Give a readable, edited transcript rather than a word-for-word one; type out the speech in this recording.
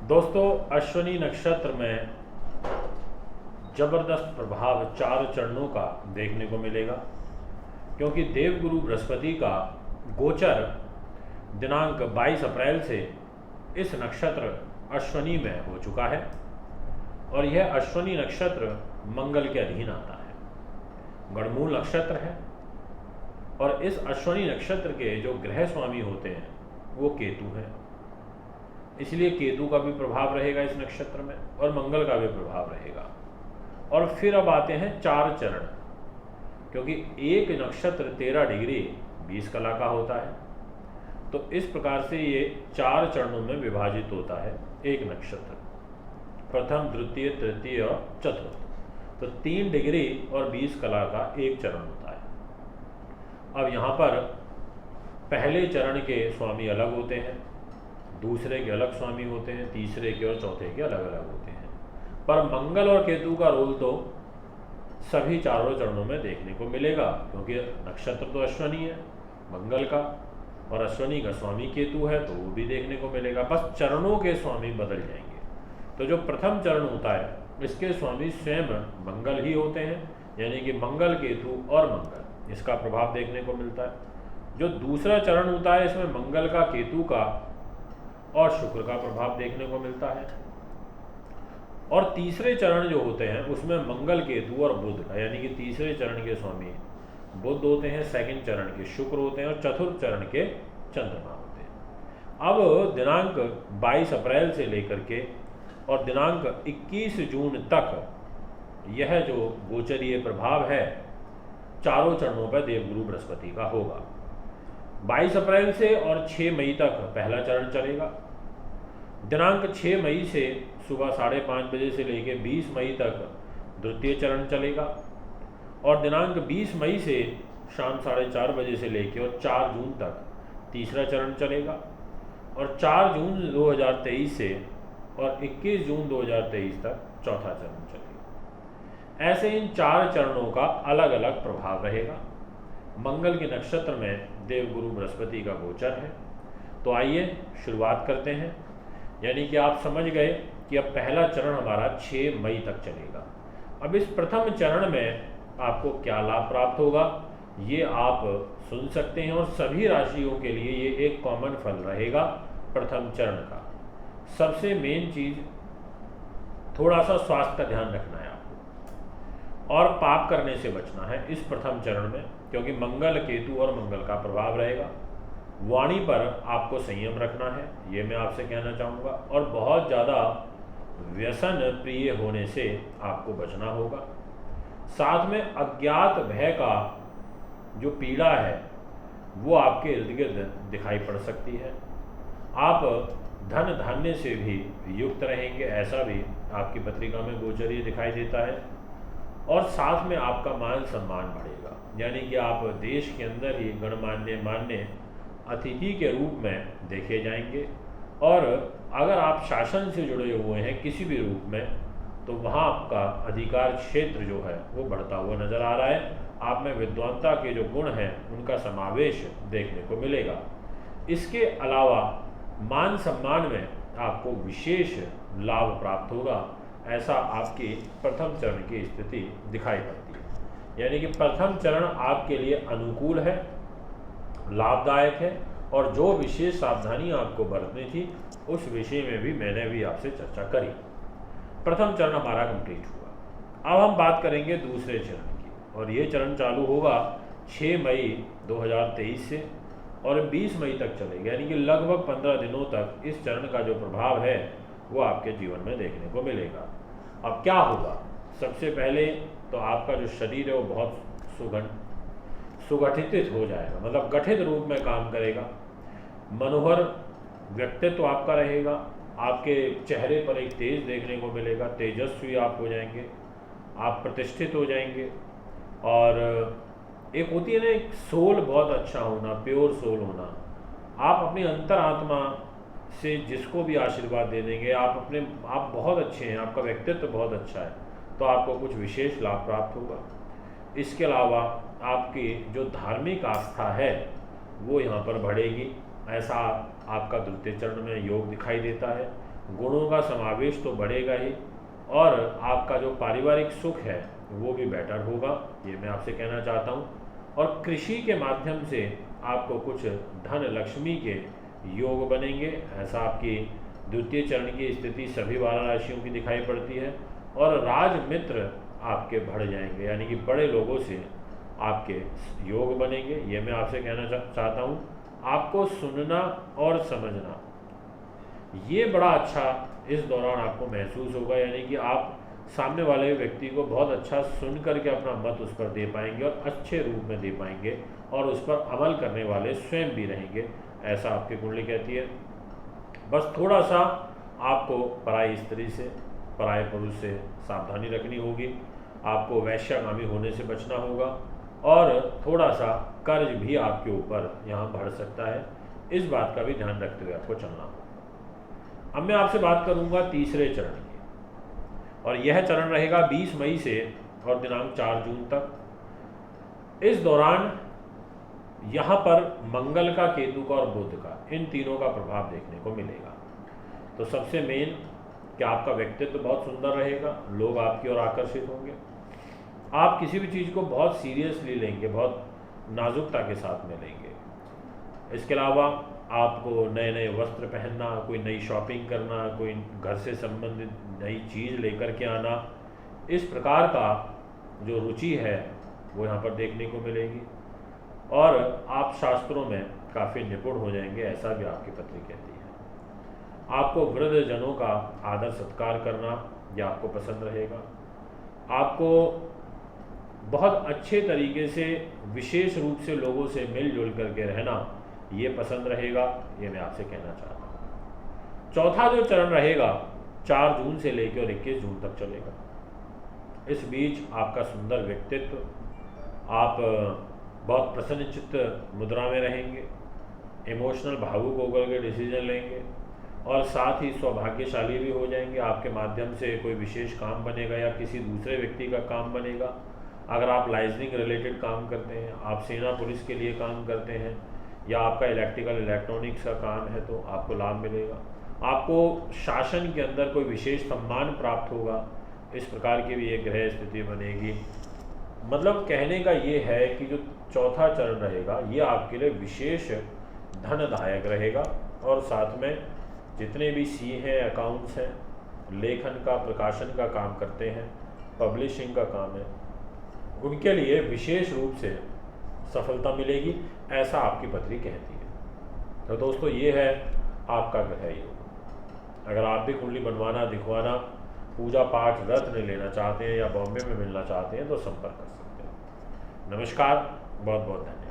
दोस्तों, अश्विनी नक्षत्र में जबरदस्त प्रभाव 4 चरणों का देखने को मिलेगा, क्योंकि देवगुरु बृहस्पति का गोचर दिनांक 22 अप्रैल से इस नक्षत्र अश्विनी में हो चुका है और यह अश्विनी नक्षत्र मंगल के अधीन आता है। गणमूल नक्षत्र है और इस अश्विनी नक्षत्र के जो ग्रह स्वामी होते हैं वो केतु हैं, इसलिए केतु का भी प्रभाव रहेगा इस नक्षत्र में और मंगल का भी प्रभाव रहेगा। और फिर अब आते हैं 4 चरण, क्योंकि एक नक्षत्र 13 डिग्री 20 कला का होता है, तो इस प्रकार से ये 4 चरणों में विभाजित होता है एक नक्षत्र। प्रथम, द्वितीय, तृतीय और चतुर्थ, तो 3 डिग्री और 20 कला का एक चरण होता है। अब यहाँ पर पहले चरण के स्वामी अलग होते हैं, दूसरे के अलग स्वामी होते हैं, तीसरे के और चौथे के अलग अलग होते हैं, पर मंगल और केतु का रोल तो सभी चारों चरणों में देखने को मिलेगा, क्योंकि नक्षत्र तो अश्विनी है मंगल का और अश्विनी का स्वामी केतु है, तो वो भी देखने को मिलेगा। बस चरणों के स्वामी बदल जाएंगे। तो जो प्रथम चरण होता है इसके स्वामी स्वयं मंगल ही होते हैं, यानी कि मंगल, केतु और मंगल, इसका प्रभाव देखने को मिलता है। जो दूसरा चरण होता है इसमें मंगल का, केतु का और शुक्र का प्रभाव देखने को मिलता है। और तीसरे चरण जो होते हैं उसमें मंगल, केतु और बुध का, यानी कि तीसरे चरण के स्वामी बुध होते हैं, सेकंड चरण के शुक्र होते हैं और चतुर्थ चरण के चंद्रमा होते हैं। अब दिनांक 22 अप्रैल से लेकर के और दिनांक 21 जून तक यह जो गोचरीय प्रभाव है चारों चरणों पर देवगुरु बृहस्पति का होगा। 22 अप्रैल से और 6 मई तक पहला चरण चलेगा। दिनांक 6 मई से सुबह 5:30 बजे से लेकर 20 मई तक द्वितीय चरण चलेगा और दिनांक 20 मई से शाम 4:30 बजे से लेकर और 4 जून तक तीसरा चरण चलेगा और 4 जून 2023 से और 21 जून 2023 तक चौथा चरण चलेगा। ऐसे इन 4 चरणों का अलग अलग प्रभाव रहेगा। मंगल के नक्षत्र में देवगुरु बृहस्पति का गोचर है, तो आइए शुरुआत करते हैं। यानी कि आप समझ गए कि अब पहला चरण हमारा 6 मई तक चलेगा। अब इस प्रथम चरण में आपको क्या लाभ प्राप्त होगा ये आप सुन सकते हैं और सभी राशियों के लिए ये एक कॉमन फल रहेगा प्रथम चरण का। सबसे मेन चीज थोड़ा सा स्वास्थ्य का ध्यान रखना है आपको और पाप करने से बचना है इस प्रथम चरण में, क्योंकि मंगल, केतु और मंगल का प्रभाव रहेगा। वाणी पर आपको संयम रखना है, ये मैं आपसे कहना चाहूँगा, और बहुत ज़्यादा व्यसन प्रिय होने से आपको बचना होगा। साथ में अज्ञात भय का जो पीड़ा है वो आपके इर्द गिर्द दिखाई पड़ सकती है। आप धन धान्य से भी युक्त रहेंगे, ऐसा भी आपकी पत्रिका में गोचरीय दिखाई देता है। और साथ में आपका मान सम्मान बढ़ेगा, यानी कि आप देश के अंदर ही गणमान्य मान्य अतिथि के रूप में देखे जाएंगे। और अगर आप शासन से जुड़े हुए हैं किसी भी रूप में, तो वहाँ आपका अधिकार क्षेत्र जो है वो बढ़ता हुआ नजर आ रहा है। आप में विद्वानता के जो गुण हैं उनका समावेश देखने को मिलेगा। इसके अलावा मान सम्मान में आपको विशेष लाभ प्राप्त होगा, ऐसा आपकी प्रथम चरण की स्थिति दिखाई पड़ती है। यानी कि प्रथम चरण आपके लिए अनुकूल है, लाभदायक है, और जो विशेष सावधानी आपको बरतनी थी उस विषय में भी मैंने भी आपसे चर्चा करी। प्रथम चरण हमारा कंप्लीट हुआ। अब हम बात करेंगे दूसरे चरण की, और ये चरण चालू होगा 6 मई 2023 से और 20 मई तक चलेगा, यानी कि लगभग 15 दिनों तक इस चरण का जो प्रभाव है वो आपके जीवन में देखने को मिलेगा। अब क्या होगा? सबसे पहले तो आपका जो शरीर है वो बहुत सुगठित हो जाएगा, मतलब गठित रूप में काम करेगा। मनोहर व्यक्तित्व आपका रहेगा, आपके चेहरे पर एक तेज देखने को मिलेगा, तेजस्वी आप हो जाएंगे, आप प्रतिष्ठित हो जाएंगे। और एक होती है ना एक सोल बहुत अच्छा होना, प्योर सोल होना। आप अपनी अंतरात्मा से जिसको भी आशीर्वाद दे देंगे, आप बहुत अच्छे हैं, आपका व्यक्तित्व बहुत अच्छा है, तो आपको कुछ विशेष लाभ प्राप्त होगा। इसके अलावा आपकी जो धार्मिक आस्था है वो यहाँ पर बढ़ेगी, ऐसा आपका द्वितीय चरण में योग दिखाई देता है। गुणों का समावेश तो बढ़ेगा ही, और आपका जो पारिवारिक सुख है वो भी बेटर होगा, ये मैं आपसे कहना चाहता हूँ। और कृषि के माध्यम से आपको कुछ धन लक्ष्मी के योग बनेंगे, ऐसा आपकी द्वितीय चरण की स्थिति सभी 12 राशियों की दिखाई पड़ती है। और राजमित्र आपके बढ़ जाएंगे, यानी कि बड़े लोगों से आपके योग बनेंगे, ये मैं आपसे कहना चाहता हूँ। आपको सुनना और समझना ये बड़ा अच्छा इस दौरान आपको महसूस होगा, यानी कि आप सामने वाले व्यक्ति को बहुत अच्छा सुन करके अपना मत उस पर दे पाएंगे और अच्छे रूप में दे पाएंगे, और उस पर अमल करने वाले स्वयं भी रहेंगे, ऐसा आपकी कुंडली कहती है। बस थोड़ा सा आपको पराई स्त्री से, पराये पुरुष से सावधानी रखनी होगी, आपको वैश्यागामी होने से बचना होगा, और थोड़ा सा कर्ज भी आपके ऊपर यहाँ बढ़ सकता है, इस बात का भी ध्यान रखते हुए आपको चलना होगा। अब मैं आपसे बात करूंगा तीसरे चरण की, और यह चरण रहेगा 20 मई से और दिनांक 4 जून तक। इस दौरान यहाँ पर मंगल का, केतु का और बुध का, इन तीनों का प्रभाव देखने को मिलेगा। तो सबसे मेन कि आपका व्यक्तित्व बहुत सुंदर रहेगा, लोग आपकी ओर आकर्षित होंगे, आप किसी भी चीज़ को बहुत सीरियसली लेंगे, बहुत नाजुकता के साथ में लेंगे। इसके अलावा आपको नए नए वस्त्र पहनना, कोई नई शॉपिंग करना, कोई घर से संबंधित नई चीज़ लेकर के आना, इस प्रकार का जो रुचि है वो यहाँ पर देखने को मिलेगी। और आप शास्त्रों में काफ़ी निपुण हो जाएंगे, ऐसा भी आपकी पत्री कहती है। आपको वृद्ध जनों का आदर सत्कार करना यह आपको पसंद रहेगा। आपको बहुत अच्छे तरीके से विशेष रूप से लोगों से मिलजुल करके रहना ये पसंद रहेगा, ये मैं आपसे कहना चाहता हूँ। चौथा जो चरण रहेगा 4 जून से लेकर और 21 जून तक चलेगा। इस बीच आपका सुंदर व्यक्तित्व, आप बहुत प्रसन्नचित्त मुद्रा में रहेंगे, इमोशनल भावुक होकर के डिसीजन लेंगे, और साथ ही सौभाग्यशाली भी हो जाएंगे। आपके माध्यम से कोई विशेष काम बनेगा या किसी दूसरे व्यक्ति का काम बनेगा। अगर आप लाइजनिंग रिलेटेड काम करते हैं, आप सेना पुलिस के लिए काम करते हैं, या आपका इलेक्ट्रिकल इलेक्ट्रॉनिक्स का काम है, तो आपको लाभ मिलेगा। आपको शासन के अंदर कोई विशेष सम्मान प्राप्त होगा, इस प्रकार की भी एक ग्रह स्थिति बनेगी। मतलब कहने का ये है कि जो चौथा चरण रहेगा ये आपके लिए विशेष धनदायक रहेगा, और साथ में जितने भी सीए हैं, अकाउंट्स हैं, लेखन का, प्रकाशन का काम करते हैं, पब्लिशिंग का काम है, उनके लिए विशेष रूप से सफलता मिलेगी, ऐसा आपकी पत्री कहती है। तो दोस्तों ये है आपका ग्रह योग। अगर आप भी कुंडली बनवाना, दिखवाना, पूजा पाठ रत्न लेना चाहते हैं या बॉम्बे में मिलना चाहते हैं तो संपर्क कर सकते हैं। नमस्कार, बहुत बहुत धन्यवाद।